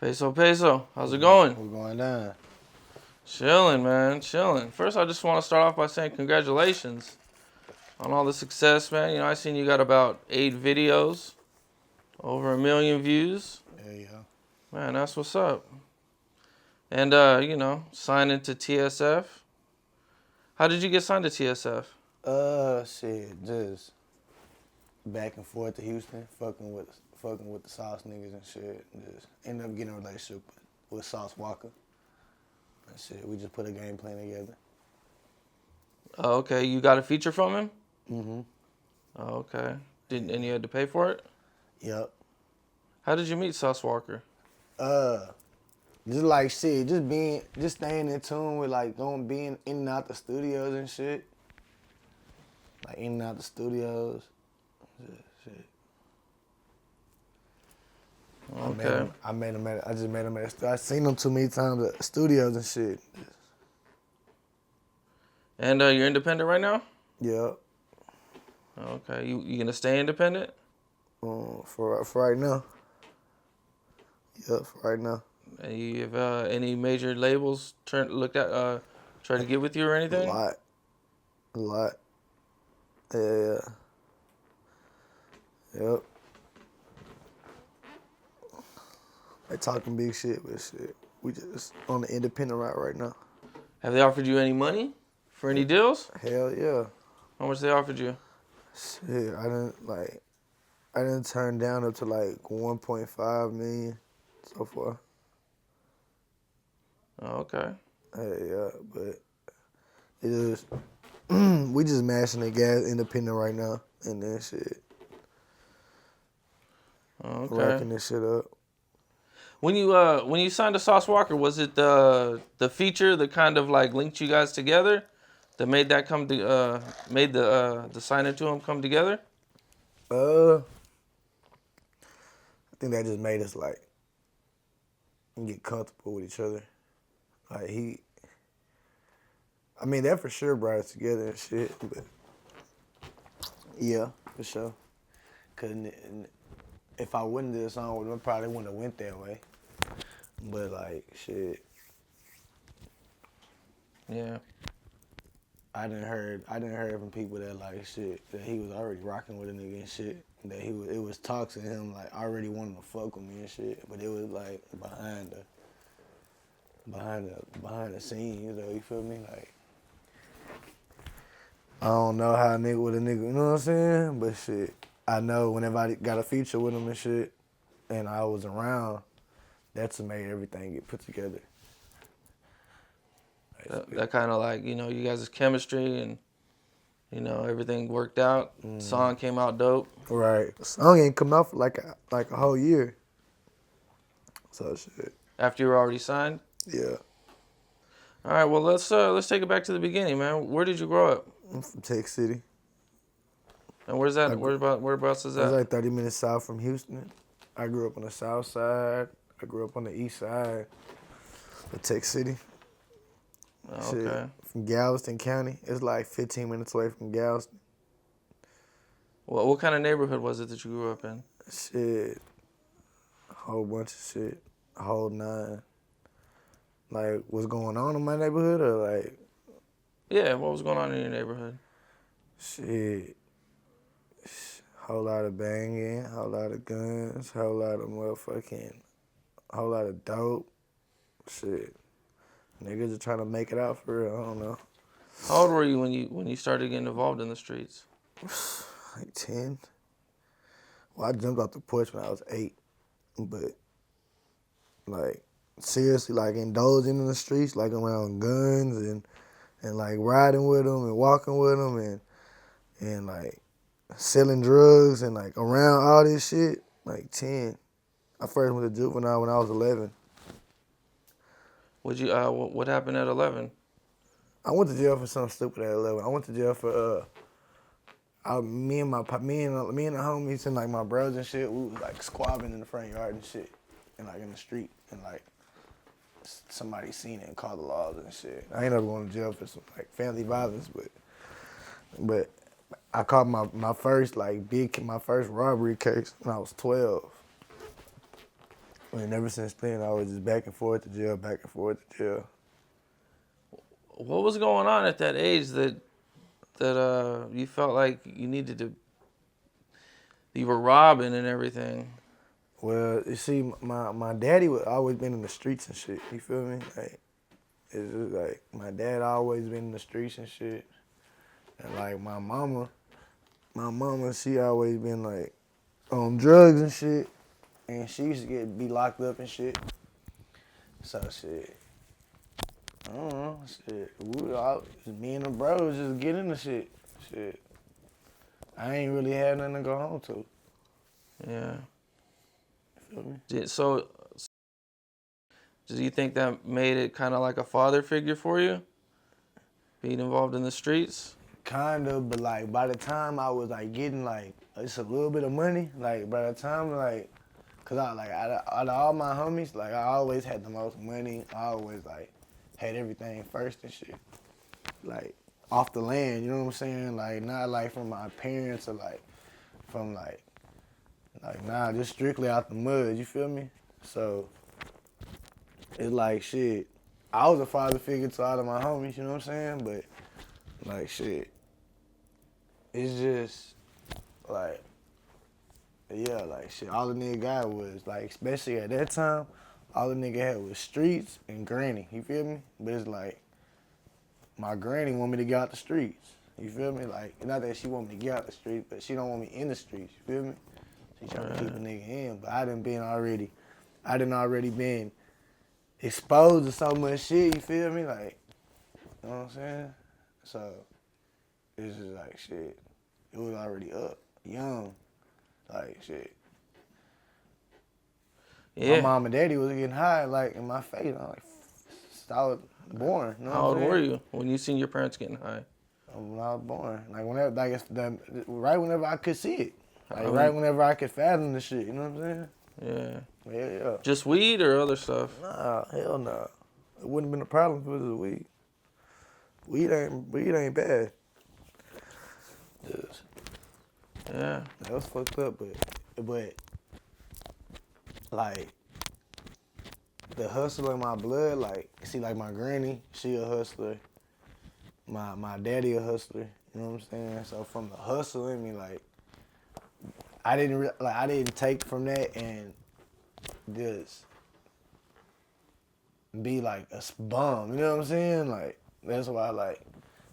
Peso Peso, how's it going? We're going down. Chilling, man, chilling. First, I just want to start off by saying congratulations on all the success, man. You know, I seen you got about 8 videos, over 1 million views. Yeah. Man, that's what's up. And, signing to TSF. How did you get signed to TSF? Just back and forth to Houston, fucking with the Sauce niggas and shit. And just ended up getting a relationship with Sauce Walka. And shit, we just put a game plan together. Oh, okay. You got a feature from him? Mm-hmm. Oh, okay. And you had to pay for it? Yep. How did you meet Sauce Walka? Just like shit, just staying in tune with like being in and out the studios and shit. Like in and out the studios. Shit. Okay. I just met him at I seen him too many times at studios and shit. And you're independent right now? Yep. Okay. You gonna stay independent? For right now. Yep, for right now. And you have any major labels try to get with you or anything? A lot. Yeah. Yep. They talking big shit, but shit, we just on the independent route right now. Have they offered you any money for any deals? Hell yeah. How much they offered you? Shit, I didn't turn down up to like 1.5 million so far. Oh, okay. Yeah, but it is we just mashing the gas independent right now and then shit. Okay. Racking this shit up. When you signed to Sauce Walka, was it the feature that kind of like linked you guys together, that made that made the signing to him come together? I think that just made us like get comfortable with each other. Like that for sure brought us together and shit, but yeah, for sure. Cause if I wouldn't do the song, it probably wouldn't have went that way. But like shit, Yeah. I didn't heard from people that like shit that he was already rocking with a nigga and shit. That it was talks to him like already wanting to fuck with me and shit. But it was like behind the scenes, though, you feel me? Like I don't know how a nigga with a nigga, you know what I'm saying? But shit, I know whenever I got a feature with him and shit, and I was around, that's what made everything get put together. That kind of like, you guys' chemistry and, everything worked out. Song came out dope. Right. The song ain't come out for like a whole year. So shit. After you were already signed? Yeah. All right, well, let's take it back to the beginning, man. Where did you grow up? I'm from Texas City. And where's that? Whereabouts is that? It's like 30 minutes south from Houston. I grew up on the south side. I grew up on the east side of Texas City. Oh, Shit. okay. From Galveston County. It's like 15 minutes away from Galveston. What kind of neighborhood was it that you grew up in? Shit. A whole bunch of shit. A whole nine. Like, what's going on in my neighborhood or like? Yeah, what was going on in your neighborhood? Shit. Whole lot of banging, whole lot of guns, whole lot of dope. Shit. Niggas are trying to make it out for real, I don't know. How old were you when you started getting involved in the streets? Like 10. Well, I jumped off the porch when I was 8. But, like, seriously, like, indulging in the streets, like, around guns and like, riding with them and walking with them and like, selling drugs and, like, around all this shit, like, 10. I first went to juvenile when I was 11. What happened at 11? I went to jail for something stupid at 11. I went to jail for, me and the homies and, like, my brothers and shit, we was, like, squabbling in the front yard and shit, and, like, in the street, and, like, somebody seen it and called the laws and shit. I ended up going to jail for some, like, family violence, but I caught my first robbery case when I was 12. And ever since then, I was just back and forth to jail, back and forth to jail. What was going on at that age that you felt like you needed to? You were robbing and everything. Well, you see, my daddy was always been in the streets and shit. You feel me? Like, it's just like my dad always been in the streets and shit. And like my mama, she always been like on drugs and shit. And she used to be locked up and shit. So shit, I don't know, shit. Me and the bros just get into shit. Shit. I ain't really had nothing to go home to. Yeah. You feel me? So, do you think that made it kind of like a father figure for you? Being involved in the streets? Kind of, but like by the time I was like getting like just a little bit of money, like by the time like, cause I like out of all my homies, like I always had the most money. I always like had everything first and shit. Like off the land, you know what I'm saying? Like not like from my parents or like from like nah, just strictly out the mud. You feel me? So it's like shit. I was a father figure to all of my homies, you know what I'm saying? But like shit, it's just like yeah, like shit. All the nigga got was like, especially at that time, all the nigga had was streets and granny. You feel me? But it's like my granny want me to get out the streets. You feel me? Like not that she want me to get out the streets, but she don't want me in the streets. You feel me? She trying to keep a nigga in, but I done already been exposed to so much shit. You feel me? Like, you know what I'm saying? So it's just like shit. It was already up, young, like shit. Yeah. My mom and daddy was getting high, like in my face. I'm like, since I was born. You know How what old I'm saying? were you when you seen your parents getting high? When I was born, like whenever, like right whenever I could see it, like Oh, right whenever I could fathom the shit. You know what I'm saying? Yeah. Yeah. Just weed or other stuff? Nah, hell nah. It wouldn't have been a problem if it was weed. Weed ain't bad. Just, Yeah. that was fucked up, but like the hustle in my blood, like see, like my granny, she a hustler. My daddy a hustler. You know what I'm saying? So from the hustle in me, like I didn't take from that and just be like a bum. You know what I'm saying? Like that's why like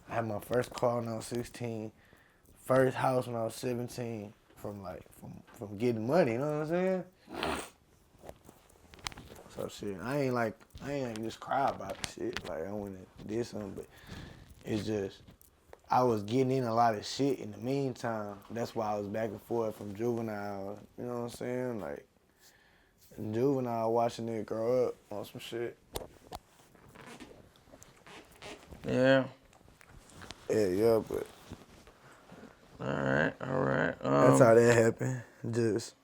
I had my first car when I was 16, first house when I was 17 from from getting money. You know what I'm saying? So shit, I ain't just cry about the shit. Like I went and did something, but it's just I was getting in a lot of shit in the meantime. That's why I was back and forth from juvenile. You know what I'm saying? Like in juvenile, watching it grow up on some shit. Yeah. Yeah, but All right. that's how that happened. Just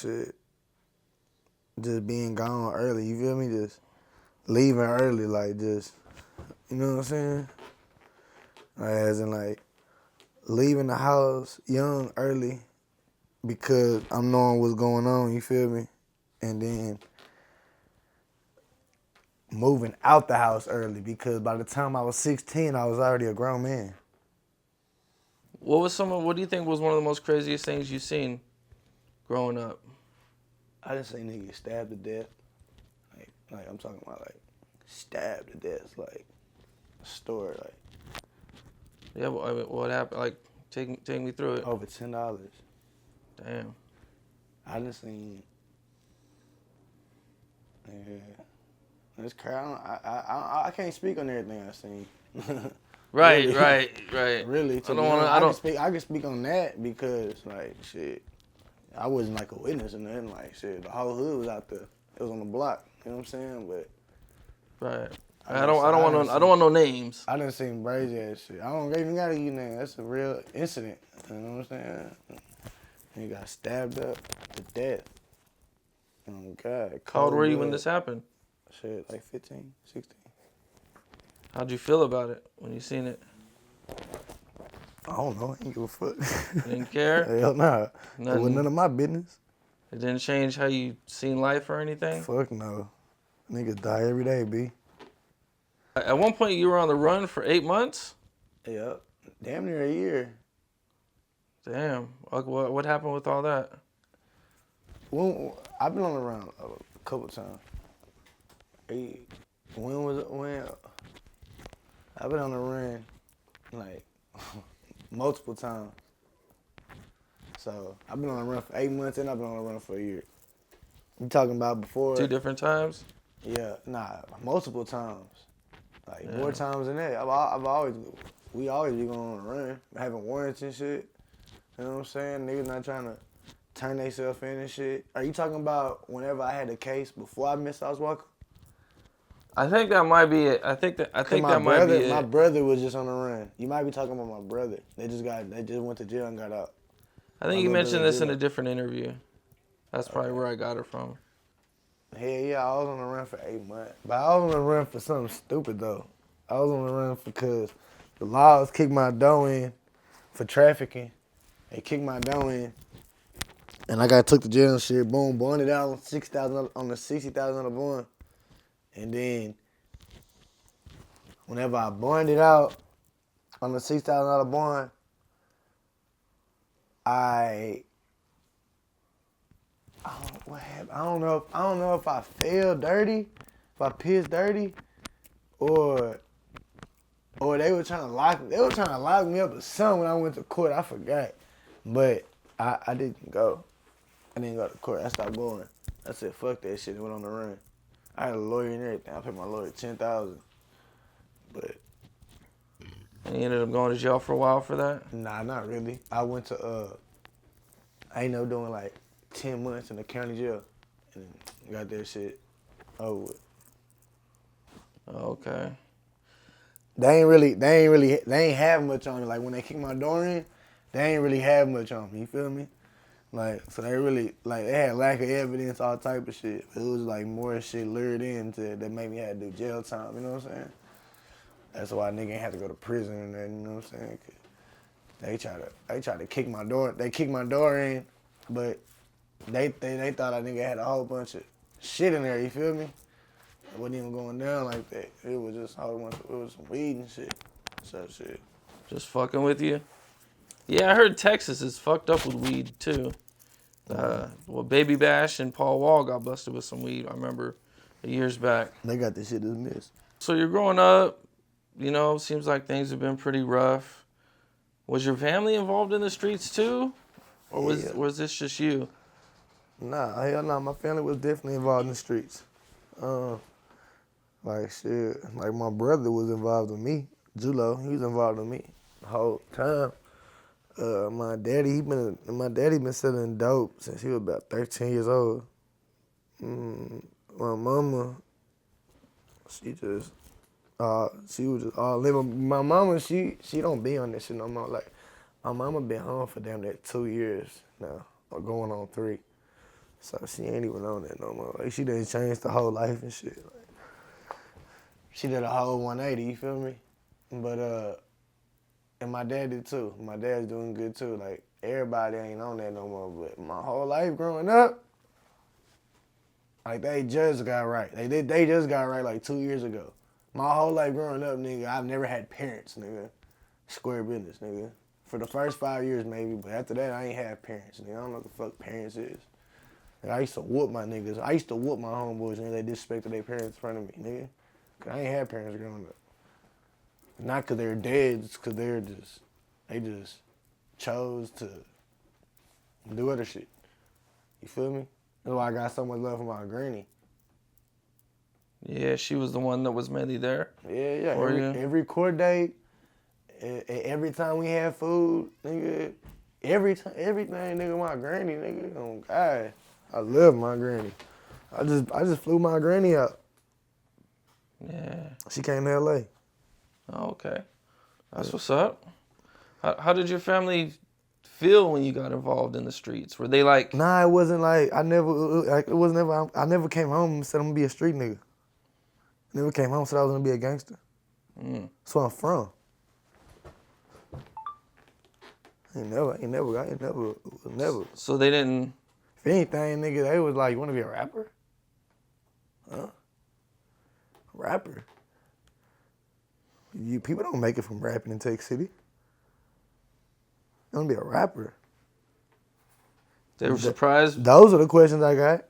shit. Just being gone early, you feel me? Just leaving early, like just, you know what I'm saying? Like, as in like leaving the house young early because I'm knowing what's going on, you feel me? And then moving out the house early because by the time I was 16, I was already a grown man. What do you think was one of the most craziest things you've seen growing up? I just seen niggas stabbed to death. Like I'm talking about like stabbed to death, like a story, like Yeah, what happened? Like, take me through it. over $10. Damn. I just seen. Yeah, it's crazy. I can't speak on everything I seen. Right, Really. right. Really, I can speak on that because like shit, I wasn't like a witness or nothing. Like shit, the whole hood was out there. It was on the block. You know what I'm saying? But Right. I don't want no names. I done seen crazy ass shit. I don't even gotta use names. That's a real incident. You know what I'm saying? He got stabbed up to death. Oh God. How old were you when blood. this happened? Shit, like 15, 16. How'd you feel about it when you seen it? I don't know. I ain't give a fuck. You didn't care? Hell nah. It Nothing. wasn't none of my business. It didn't change how you seen life or anything? Fuck no. Niggas die every day, B. At one point, you were on the run for 8 months? Yep. Damn near a year. Damn. What happened with all that? Well, I've been on the run a couple times. When I've been on the run like multiple times. So I've been on the run for 8 months and I've been on the run for a year. You talking about before? 2 different times? Yeah, multiple times. Like Yeah. more times than that. We always be going on the run, having warrants and shit. You know what I'm saying? Niggas not trying to turn themselves in and shit. Are you talking about whenever I had a case before I met Sauce Walka? I think that might be it. I think that might be it. My brother was just on the run. You might be talking about my brother. They just went to jail and got out. I think you mentioned this in a different interview. That's probably where I got it from. Hell yeah, I was on the run for 8 months. But I was on the run for something stupid though. I was on the run because the laws kicked my dough in for trafficking. They kicked my dough in. And I got took to jail and shit. Boom, bonded out on the $60,000 bond. And then whenever I bonded out on the $6,000 bond, I don't know what happened. I don't know if I failed dirty, if I pissed dirty, or they were trying to lock me up or something when I went to court. I forgot. But I didn't go. I didn't go to court. I stopped going. I said, fuck that shit, and went on the run. I had a lawyer and everything. I paid my lawyer $10,000. But And you ended up going to jail for a while for that? nah, not really. I went to I ended up doing like 10 months in the county jail and got that shit over with. Okay. They ain't have much on me. Like when they kicked my door in, they ain't really have much on me. You feel me? Like, so they really, like, they had lack of evidence, all type of shit. It was like more shit lured into that made me have to do jail time, you know what I'm saying? That's why a nigga ain't have to go to prison and that, you know what I'm saying? 'Cause they tried to kick my door. They kicked my door in, but they thought a nigga had a whole bunch of shit in there, you feel me? It wasn't even going down like that. It was just a whole bunch it was some weed and shit. So shit. Just fucking with you? Yeah, I heard Texas is fucked up with weed too. Well, Baby Bash and Paul Wall got busted with some weed, I remember, years back. They got this shit dismissed. So you're growing up, you know, seems like things have been pretty rough. Was your family involved in the streets too? Or was this just you? Nah, hell nah. My family was definitely involved in the streets. Like shit, like my brother was involved with me. Julo, he was involved with me the whole time. My daddy been selling dope since he was about 13 years old. My mama, she was just all living. My mama, she don't be on this shit no more. Like, my mama been home for damn near 2 years now, or going on 3. So she ain't even on that no more. Like, she done changed the whole life and shit. Like, she did a whole 180, you feel me? But, and my dad did too. My dad's doing good too. Like, everybody ain't on that no more. But my whole life growing up, like, they just got right. They just got right like 2 years ago. My whole life growing up, nigga, I've never had parents, nigga. Square business, nigga. For the first 5 years, maybe, but after that, I ain't have parents, nigga. I don't know what the fuck parents is. Like, I used to whoop my niggas. I used to whoop my homeboys, and they disrespected their parents in front of me, nigga. Cause I ain't had parents growing up. Not because they're dead, it's because they just chose to do other shit. You feel me? That's why I got so much love for my granny. Yeah, she was the one that was mainly there. Yeah. For you? Every court date, every time we had food, nigga, everything, nigga, my granny, nigga. Oh God, I love my granny. I just flew my granny out. Yeah. She came to L.A. Oh, okay. That's what's up. How did your family feel when you got involved in the streets? Were they like... Nah, it wasn't like, I never came home and said I'm gonna be a street nigga. I never came home and said I was gonna be a gangster. That's where I'm from. I ain't never. So they didn't... If anything, nigga, they was like, you want to be a rapper? Huh? A rapper? People don't make it from rapping in Tech City. You want to be a rapper? They were surprised. Those are the questions I got.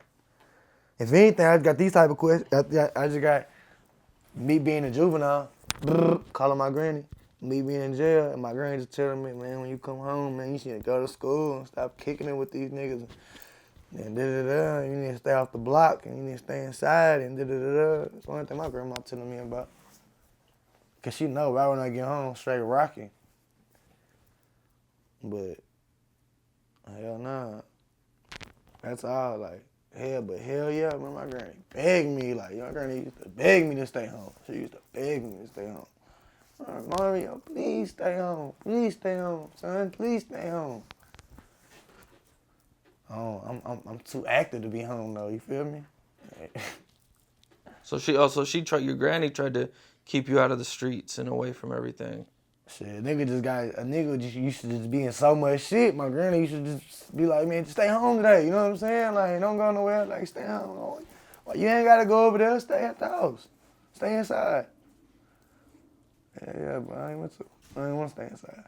If anything, I got these type of questions. I just got me being a juvenile, calling my granny. Me being in jail, and my granny just telling me, man, when you come home, man, you should go to school and stop kicking it with these niggas. And da-da-da, you need to stay off the block, and you need to stay inside, and da-da-da-da. That's the only thing my grandma telling me about. Because she know right when I get home, straight rocking. But, hell nah. That's all, like, hell yeah, man, my granny begged me, like, my granny used to beg me to stay home. She used to beg me to stay home. Mario, please stay home. Please stay home, son. Please stay home. Oh, I'm too active to be home though. You feel me? So your granny tried to keep you out of the streets and away from everything. Shit, a nigga just used to just be in so much shit. My granny used to just be like, man, just stay home today. You know what I'm saying? Like, don't go nowhere. Like, stay home. Well, you ain't gotta go over there. Stay at the house. Stay inside. Yeah, but I ain't want to stay inside.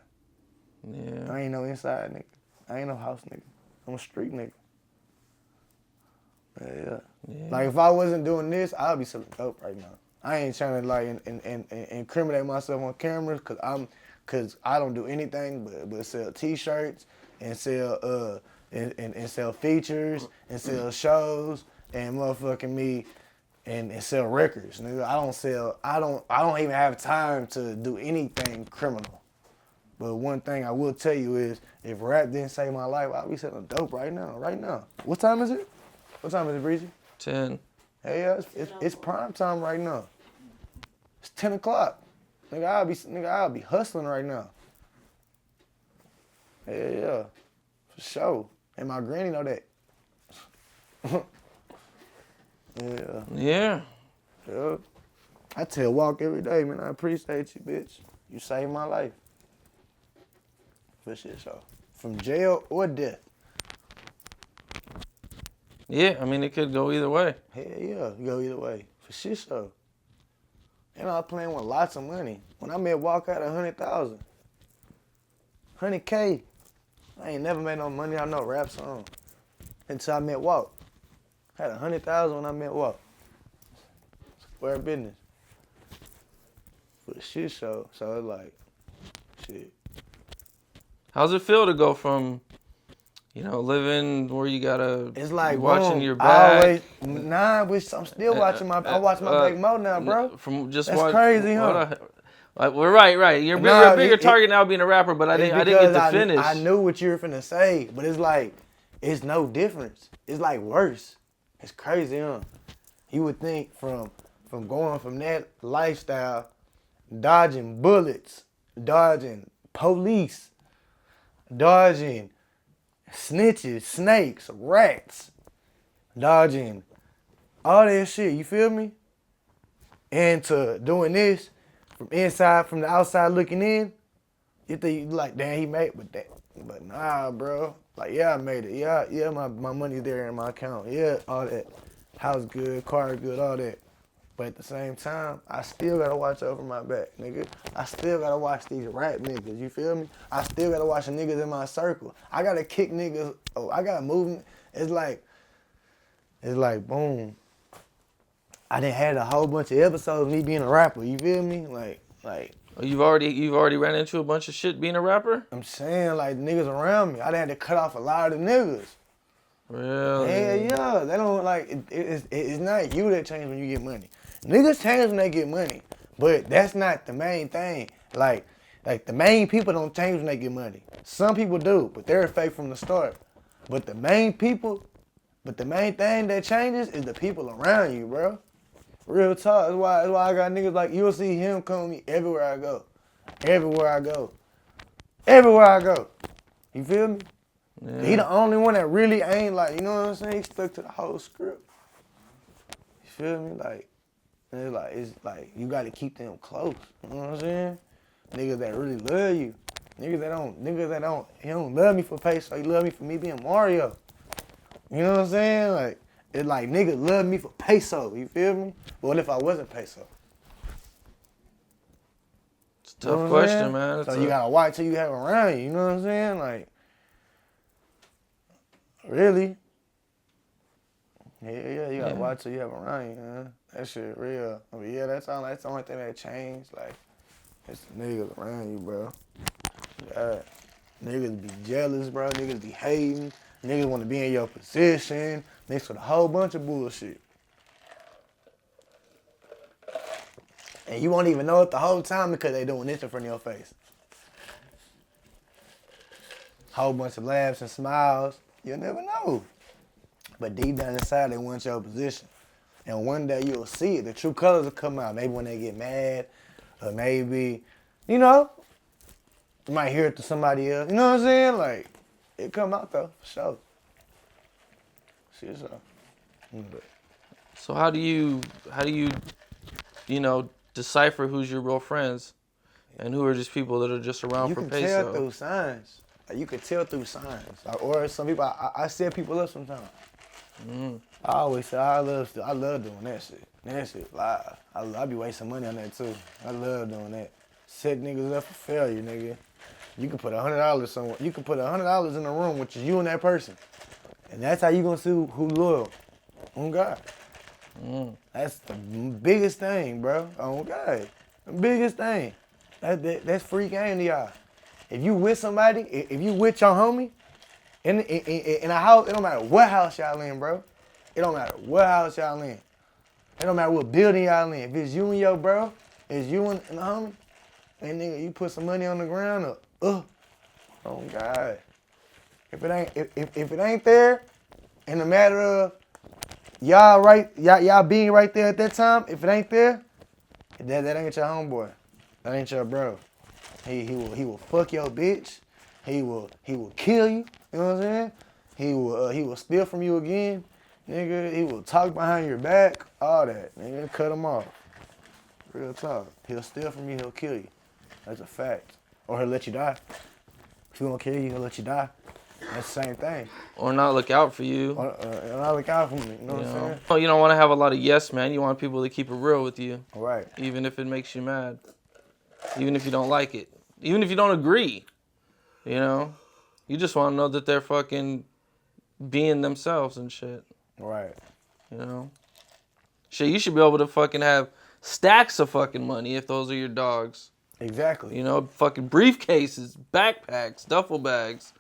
Yeah. I ain't no inside nigga. I ain't no house nigga. I'm a street nigga. Yeah. Like, if I wasn't doing this, I'd be selling dope right now. I ain't trying to, like, incriminate myself on camera because I don't do anything but sell T-shirts and sell, and sell features and sell shows and motherfucking me and sell records, nigga. I don't even have time to do anything criminal. But one thing I will tell you is, if rap didn't save my life, I'd be selling dope right now. What time is it? What time is it, Breezy? 10. Hey, yeah, it's prime time right now. It's 10 o'clock. Nigga, I'll be hustling right now. Yeah, for sure. And my granny know that. Yeah. Yeah. I tell Walk every day, man, I appreciate you, bitch. You saved my life. For shit, so. From jail or death. Yeah, I mean, it could go either way. Hell yeah, you go either way. For shit, so. And I was playing with lots of money. When I met Walk, I had 100,000. 100K. I ain't never made no money on no rap song until I met Walk. I had 100,000 when I met Walk. Square business. For the shit show. So it's like, shit. How's it feel to go from, living where you gotta it's like, watching your back? I'm still watching I watch my Big Mo now, bro. From just That's crazy, huh? We're right. You're a bigger target now being a rapper, but I didn't get to finish. I knew what you were finna say, but it's like, it's no difference. It's like worse. It's crazy, huh? You would think from going from that lifestyle, dodging bullets, dodging police, dodging snitches, snakes, rats, dodging all that shit, you feel me? And to doing this from the outside looking in, you think you like, damn, he made with that. But nah, bro. Like, yeah, I made it. Yeah, my money's there in my account. Yeah, all that. House good, car good, all that. But at the same time, I still gotta watch over my back, nigga. I still gotta watch these rap niggas, you feel me? I still gotta watch the niggas in my circle. I gotta kick niggas. Oh, I gotta move. It's like, boom. I done had a whole bunch of episodes of me being a rapper, you feel me? Like. You've already ran into a bunch of shit being a rapper? I'm saying, like, niggas around me. I done had to cut off a lot of the niggas. Really? Yeah. They don't, like, it's not you that change when you get money. Niggas change when they get money, but that's not the main thing. Like the main people don't change when they get money. Some people do, but they're fake from the start. But the main thing that changes is the people around you, bro. Real talk. That's why I got niggas like, you'll see him come with me everywhere I go. Everywhere I go. You feel me? Yeah. He the only one that really ain't like, you know what I'm saying? He stuck to the whole script. You feel me? Like, it's like you gotta keep them close. You know what I'm saying? Niggas that really love you. Niggas that don't, he don't love me for Peso, he love me for me being Mario. You know what I'm saying? Like, it's like niggas love me for peso. You feel me? But what if I wasn't peso? It's a You know tough what I'm question, saying? man. So you gotta watch who you have around you. You know what I'm saying? Like, really? Yeah, you gotta watch who you have around you, man. That shit real. I mean, yeah, that's the only thing that changed. Like, it's the niggas around you, bro. Yeah. Niggas be jealous, bro. Niggas be hating. Niggas want to be in your position. Mixed with a whole bunch of bullshit. And you won't even know it the whole time because they doing this in front of your face. Whole bunch of laughs and smiles. You'll never know. But deep down inside, they want your position. And one day you'll see it. The true colors will come out. Maybe when they get mad, or maybe, you know, you might hear it to somebody else. You know what I'm saying? Like, it come out though, for sure. Shit, so. So how do you decipher who's your real friends and who are just people that are just around for peso? You can tell through signs. Like, you can tell through signs. Or some people, I set people up sometimes. I always say I love doing that shit. That shit live. I be wasting money on that too. I love doing that. Set niggas up for failure, nigga. You can put $100 somewhere. You can put $100 in a room, which is you and that person, and that's how you gonna see who loyal. Oh God. That's the biggest thing, bro. Oh God, the biggest thing. That's free game to y'all. If you with somebody, if you with your homie, in a house, it don't matter what house y'all in, bro. It don't matter what house y'all in. It don't matter what building y'all in. If it's you and your bro, it's you and the homie, and nigga, you put some money on the ground, oh God. If it ain't there, in the matter of y'all being right there at that time, if it ain't there, that ain't your homeboy. That ain't your bro. He will fuck your bitch. He will kill you. You know what I'm saying? He will steal from you again, nigga. He will talk behind your back. All that, nigga. Cut him off. Real talk. He'll steal from you. He'll kill you. That's a fact. Or he'll let you die. If he won't kill you, he'll let you die. That's the same thing. Or not look out for you. Or not look out for me. You know what I'm saying? Well, you don't want to have a lot of yes, man. You want people to keep it real with you. All right. Even if it makes you mad. Even if you don't like it. Even if you don't agree. You know? You just want to know that they're fucking being themselves and shit. Right. You know? Shit, you should be able to fucking have stacks of fucking money if those are your dogs. Exactly. You know, fucking briefcases, backpacks, duffel bags.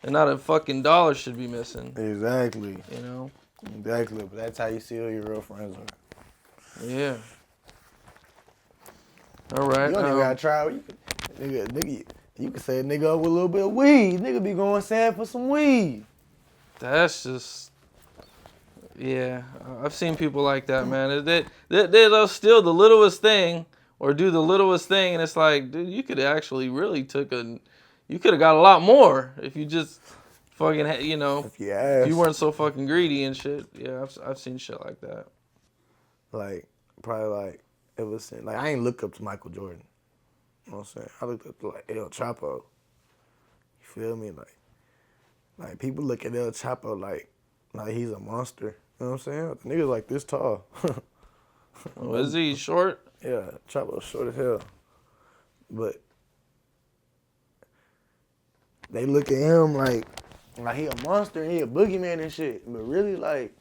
And not a fucking dollar should be missing. Exactly. You know? Exactly. But that's how you see who your real friends are. Yeah. All right. You don't even gotta try. Nigga, you can say a nigga up with a little bit of weed. Nigga be going sad for some weed. That's just, yeah. I've seen people like that, man. They'll steal the littlest thing or do the littlest thing, and it's like, dude, you could actually really you could have got a lot more if you just fucking, you know, if you weren't so fucking greedy and shit. Yeah, I've seen shit like that. Like, probably like, it was like, I ain't look up to Michael Jordan. You know what I'm saying? I looked up to like El Chapo. You feel me? Like people look at El Chapo like he's a monster. You know what I'm saying? The nigga's like this tall. Oh, is he short? Yeah, Chapo's short as hell. But they look at him like he a monster and he a boogeyman and shit. But really, like,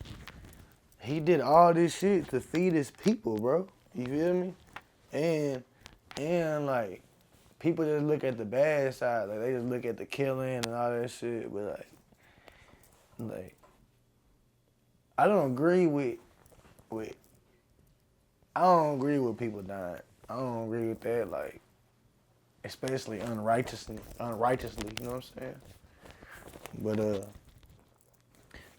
he did all this shit to feed his people, bro. You feel me? And like, people just look at the bad side. Like, they just look at the killing and all that shit. But like, I don't agree with people dying. I don't agree with that. Like, especially unrighteously. You know what I'm saying? But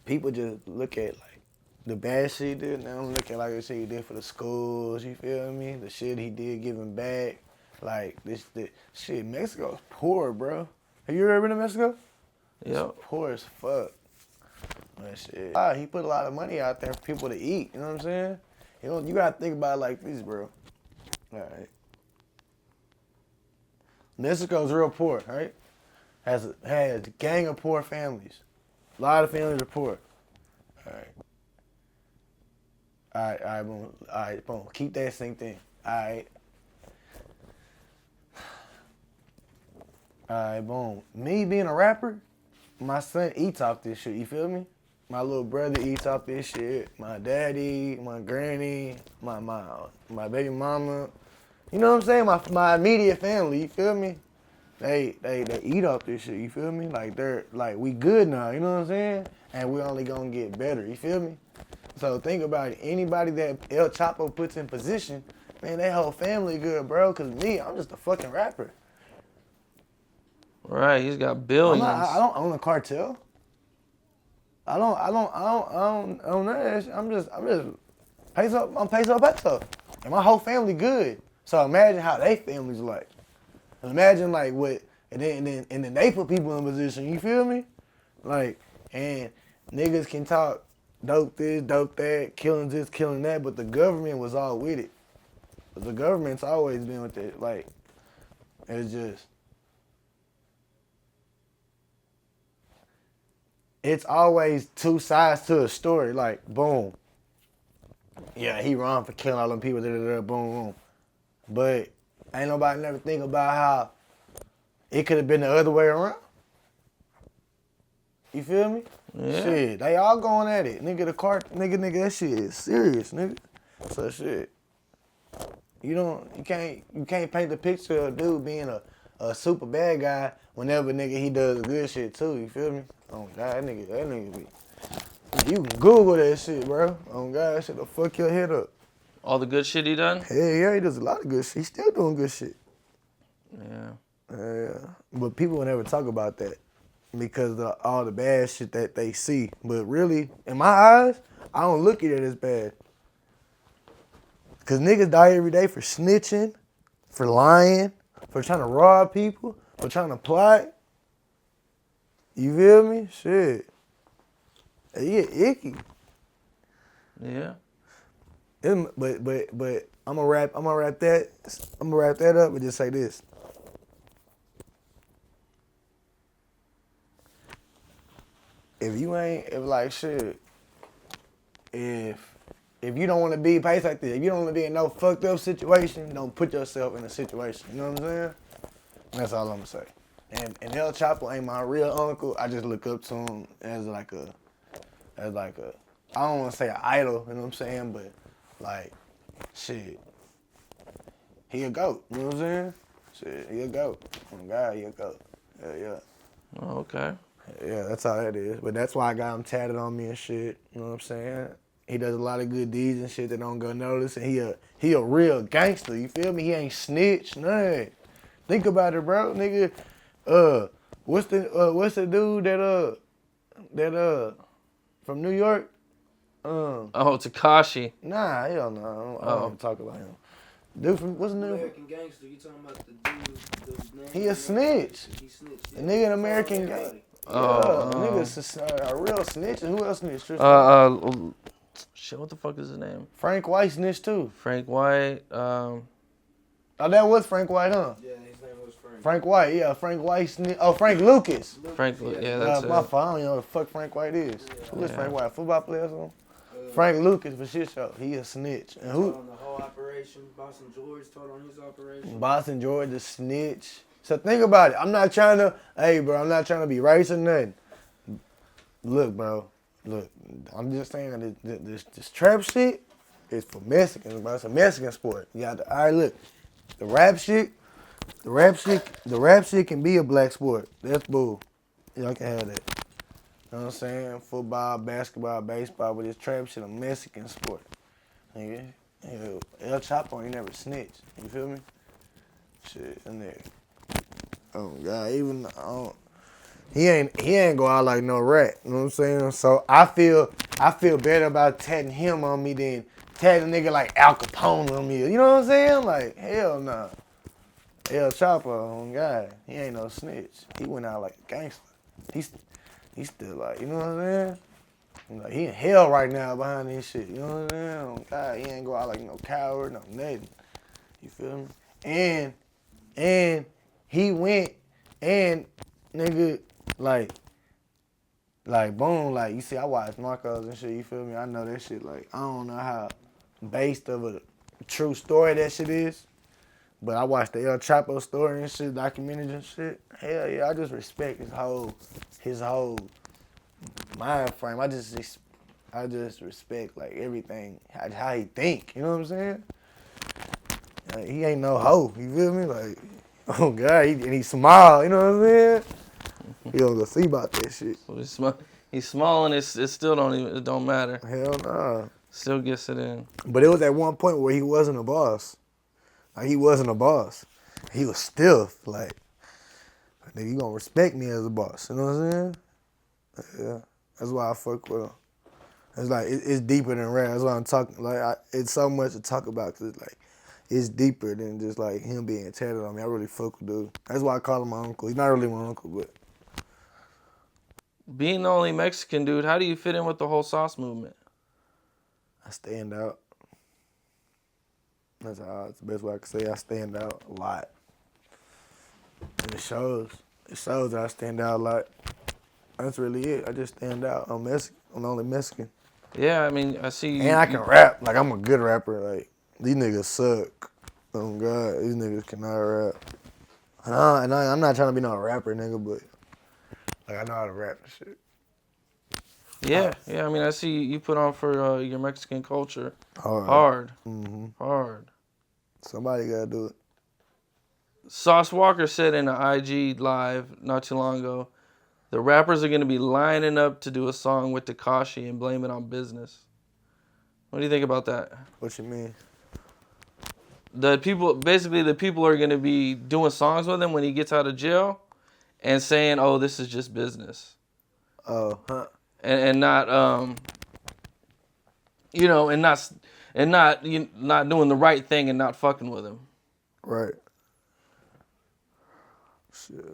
people just look at like the bad shit he did. They don't look at like the shit he did for the schools. You feel me? The shit he did giving back. Like this shit. Mexico's poor, bro. Have you ever been to Mexico? Yeah. Poor as fuck. That shit. He put a lot of money out there for people to eat. You know what I'm saying? You gotta think about it like this, bro. All right. Mexico's real poor, right? Has a gang of poor families. A lot of families are poor. Boom. All right, boom. Keep that synced in. All right, boom. Me being a rapper, my son eats off this shit, you feel me? My little brother eats off this shit. My daddy, my granny, my baby mama. You know what I'm saying? My immediate family, you feel me? They eat off this shit, you feel me? Like we good now, you know what I'm saying? And we only gonna get better, you feel me? So think about it. Anybody that El Chapo puts in position, man, that whole family good, bro. Cause me, I'm just a fucking rapper. Right, he's got billions. I don't own a cartel. I don't own that shit. I'm just I'm peso. And my whole family good. So imagine how they families like. Imagine like what, and then they put people in position, you feel me? Like, and niggas can talk dope this, dope that, killing this, killing that, but the government was all with it. But the government's always been with it. Like, it's just, it's always two sides to a story. Like, boom. Yeah, he wrong for killing all them people, boom, boom. But ain't nobody never think about how it could have been the other way around. You feel me? Yeah. Shit, they all going at it. Nigga, that shit is serious, nigga. So shit. You can't paint the picture of a dude being a super bad guy whenever nigga he does good shit too, you feel me? Oh God, that nigga be. You can Google that shit, bro. Oh God, that shit'll fuck your head up. All the good shit he done? Hell yeah, he does a lot of good shit. He's still doing good shit. Yeah. Yeah. But people will never talk about that because of all the bad shit that they see. But really, in my eyes, I don't look at it as bad. Cause niggas die every day for snitching, for lying, for trying to rob people, for trying to plot. You feel me? Shit. They get icky. Yeah. But I'm gonna wrap that up and just say this. If you don't want to be pace like this, if you don't want to be in no fucked up situation, don't put yourself in a situation. You know what I'm saying? That's all I'm gonna say. And El Chapo ain't my real uncle. I just look up to him as like a, I don't want to say an idol. You know what I'm saying? But like, shit, he a goat. You know what I'm saying? Shit, he a goat. Oh God, he a goat. Yeah. Oh, okay. Yeah, that's how that is. But that's why I got him tatted on me and shit. You know what I'm saying? He does a lot of good deeds and shit that don't go noticed. And he a real gangster. You feel me? He ain't snitch, nothing. Think about it, bro, nigga. What's the dude that from New York? Oh, Tekashi. Nah, hell no. I don't want to talk about him. Dude from what's the name? American Gangster. You talking about the dude? The name He a snitch. He snitched. The nigga in American Gangster. Nigga, a real snitch. Who else snitched? Shit, what the fuck is his name? Frank White snitched too. Frank White. Oh, that was Frank White, huh? Yeah, his name was Frank. Frank White, yeah. Frank White snitched. Oh, Frank Lucas. Frank, yeah, that's it. My fault. I don't even know what the fuck Frank White is. Yeah. Who is Frank White? Football player or something? Frank Lucas, for shit show. He a snitch. And who? On the whole operation. Boston George told on his operation. Boston George, a snitch. So think about it. I'm not trying to be racist or nothing. Look, bro. Look, I'm just saying that this trap shit is for Mexicans, bro. It's a Mexican sport. You got to, all right, look. The rap shit can be a black sport. That's bull. Y'all can have that. You know what I'm saying? Football, basketball, baseball, but this trap shit a Mexican sport. Nigga, El Chapo ain't never snitched. You feel me? Shit, in there. Oh God, he ain't go out like no rat. You know what I'm saying? So I feel better about tatting him on me than tatting a nigga like Al Capone on me. You know what I'm saying? Like, hell nah. El Chapo, oh God, he ain't no snitch. He went out like a gangster. He's still like, you know what I'm saying? Like, he in hell right now behind this shit. You know what I'm saying? Oh God, he ain't go out like no coward, no nothing. You feel me? And he went and nigga, like, like, boom, like, you see, I watch Narcos and shit, you feel me? I know that shit, like, I don't know how based of a true story that shit is, but I watched the El Chapo story and shit, documentaries and shit. Hell yeah, I just respect his whole mind frame. I just respect, like, everything, how he think, you know what I'm saying? Like, he ain't no hoe, you feel me? Like, oh God, and he smile, you know what I'm saying? He don't go see about that shit. So he's small and it still it don't matter. Hell nah. Still gets it in. But it was at one point where he wasn't a boss. Like, he wasn't a boss. He was stiff. Like, nigga, you gonna respect me as a boss. You know what I'm saying? Yeah. That's why I fuck with him. It's like, it's deeper than rap. That's why I'm talking. Like, it's so much to talk about because it's like, it's deeper than just like him being tatted on me. I really fuck with dude. That's why I call him my uncle. He's not really my uncle, but. Being the only Mexican dude, how do you fit in with the whole sauce movement? I stand out. That's the best way I can say I stand out a lot. And it shows. It shows that I stand out a lot. That's really it. I just stand out. I'm Mexican. I'm the only Mexican. Yeah, I mean, I see you. And I can rap. Like, I'm a good rapper. Like, these niggas suck. Oh, God. These niggas cannot rap. And I'm not trying to be no rapper, nigga, but, like, I know how to rap and shit. Yeah. I mean, I see you put on for your Mexican culture. Hard. Hard. Somebody gotta do it. Sauce Walka said in an IG live not too long ago, the rappers are going to be lining up to do a song with Tekashi and blame it on business. What do you think about that? What you mean? The people are going to be doing songs with him when he gets out of jail and saying, oh, this is just business. Oh, huh. And not, not doing the right thing and not fucking with him. Right. Shit,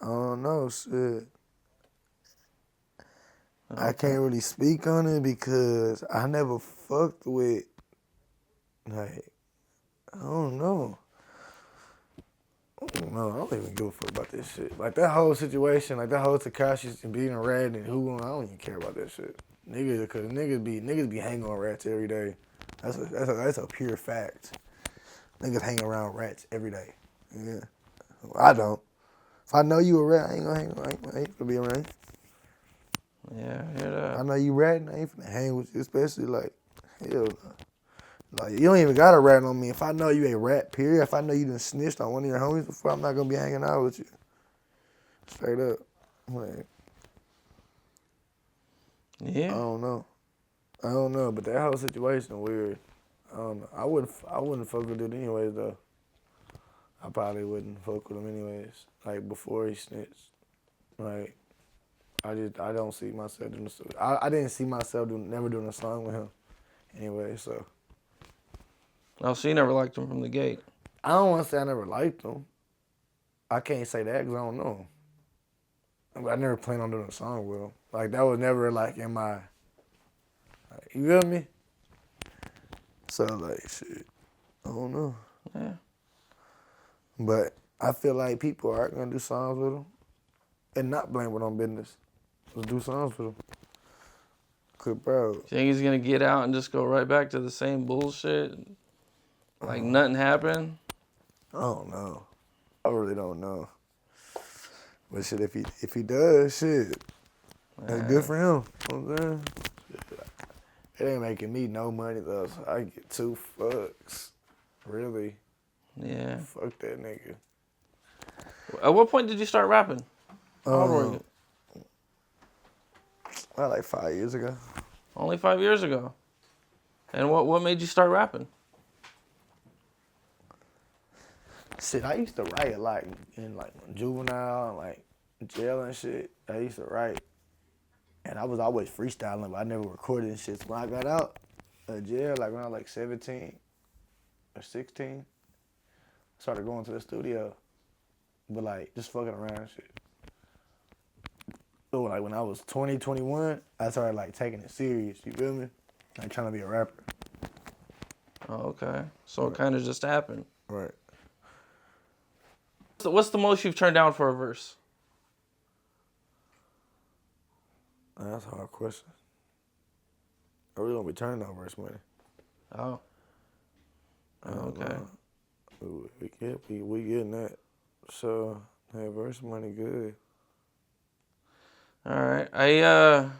I don't know, shit. Okay. I can't really speak on it because I never fucked with, like, I don't know. I don't even give a fuck about this shit. Like, that whole situation, like, that whole Tekashi's and being a rat and who, I don't even care about that shit. Niggas be hanging on rats every day. That's a pure fact. Niggas hang around rats every day. Yeah. I don't. If I know you a rat, I ain't gonna be around you. Yeah, I hear that. I know you ratting, I ain't finna hang with you, especially like, hell no. Like, you don't even got a rat on me. If I know you a rat, period, if I know you done snitched on one of your homies before, I'm not gonna be hanging out with you. Straight up. Like, yeah. I don't know, but that whole situation weird. I don't know. I wouldn't fuck with it anyways though. I probably wouldn't fuck with him anyways. Like, before he snitched. Like, I don't see myself doing this. I didn't see myself never doing a song with him anyway, so. Oh, so you never liked him from the gate? I don't want to say I never liked him. I can't say that because I don't know him. I never planned on doing a song with him. Like, that was never, like, in my, like, you feel me? So, like, shit, I don't know. Yeah. But I feel like people aren't going to do songs with him and not blame it on business. Let's do songs with him. Good, bro. You think he's going to get out and just go right back to the same bullshit? Like nothing happened? I don't know. I really don't know. But shit, if he does, shit, that's good for him. You know what I'm saying? It ain't making me no money though, so I get 2 fucks. Really? Yeah. Fuck that nigga. At what point did you start rapping? How old were you? Well, like 5 years ago. Only 5 years ago. And what made you start rapping? Shit, I used to write a lot in like juvenile and like jail and shit. I used to write. And I was always freestyling, but I never recorded and shit. So when I got out of jail, like when I was like 17 or 16, I started going to the studio. But like just fucking around and shit. So like when I was 20, 21, I started like taking it serious, you feel me? Like trying to be a rapper. Oh, okay. So it kind of just happened. Right. What's the most you've turned down for a verse? That's a hard question. Are we gonna be turning over verse money? Oh. Okay. We getting that. So that verse money good. All right. I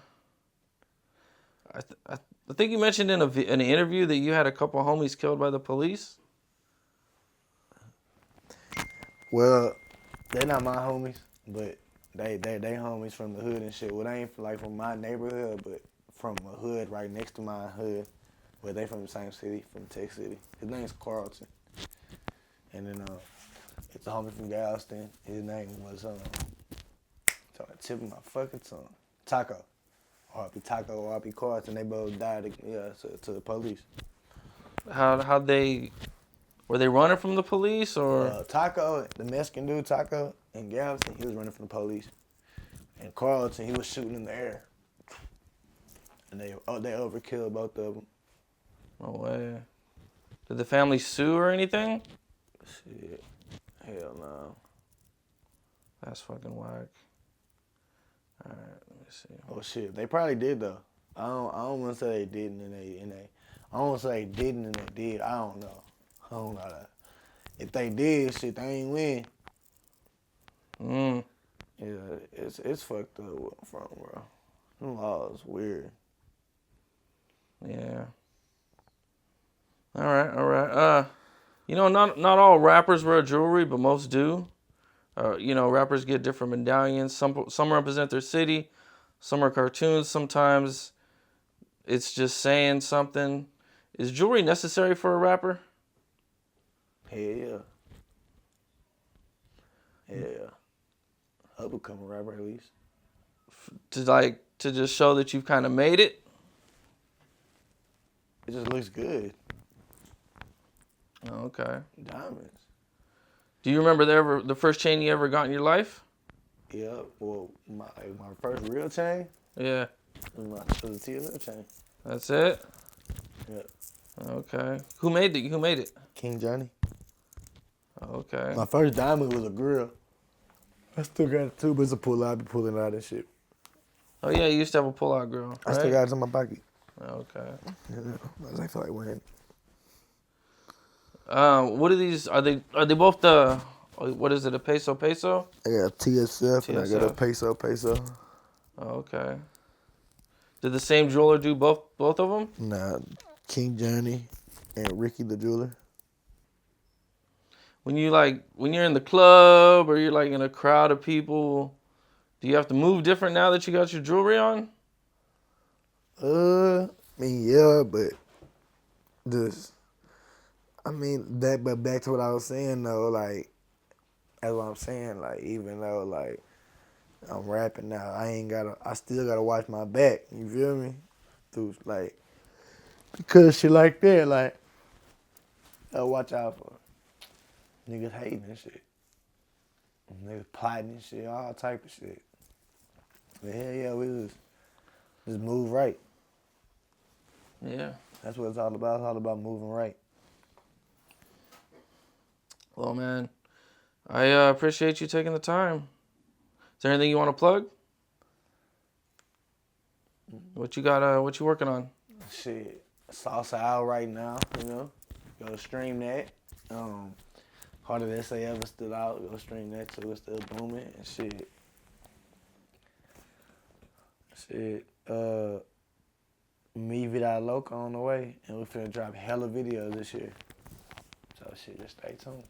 think you mentioned in an interview that you had a couple homies killed by the police. Well, they not my homies, but they homies from the hood and shit. Well, they ain't like from my neighborhood, but from a hood right next to my hood. But they from the same city, from Tech City. His name's Carlton. And then it's a homie from Galveston. His name was it's on the tip of my fucking tongue. Taco. R.I.P. Taco, R.I.P. Carlton. They both died to the police. How'd they? Were they running from the police or? Taco, the Mexican dude, Taco, in Galveston, he was running from the police. And Carlton, he was shooting in the air. And they overkilled both of them. No way. Did the family sue or anything? Shit. Hell no. That's fucking whack. All right, let me see. Oh shit, they probably did though. I don't want to say they didn't and they. I don't want to say they didn't and they did. I don't know that. If they did, shit, they ain't win. Yeah, it's fucked up where I'm from, bro. Them laws weird. Yeah. All right. Not all rappers wear jewelry, but most do. Rappers get different medallions. Some represent their city. Some are cartoons. Sometimes it's just saying something. Is jewelry necessary for a rapper? Hell yeah. I'll become a rapper at least. To just show that you've kind of made it? It just looks good. Oh, okay. Diamonds. Do you remember the first chain you ever got in your life? Yeah, well, my first real chain Yeah. was a TSF chain. That's it? Yeah. Okay. Who made it? King Johnny. Okay. My first diamond was a grill. I still got it too, but it's a pull out. I be pulling out and shit. Oh yeah, you used to have a pull-out grill, right? I still got it in my pocket. Okay. Yeah, I feel like wearing. What are these? Are they both the? What is it? A Peso Peso? I got a TSF and I got a Peso Peso. Oh, okay. Did the same jeweler do both of them? Nah, King Johnny and Ricky the jeweler. When you're in the club or you're like in a crowd of people, do you have to move different now that you got your jewelry on? Yeah, but but back to what I was saying though, like, that's what I'm saying, like, even though, like, I'm rapping now, I still gotta watch my back, you feel me? Through, like, because shit like that, like, I watch out for niggas hating and shit. Niggas plotting and shit, all type of shit. But hell yeah, we just move right. Yeah. That's what it's all about. It's all about moving right. Well, man, I appreciate you taking the time. Is there anything you want to plug? What you got? What you working on? Shit, Sauce out right now, Go stream that. Hardest Essay Ever Stood Out. Go stream that too. It's still booming and shit. Me Vida Loca on the way, and we finna drop hella videos this year. So shit, just stay tuned.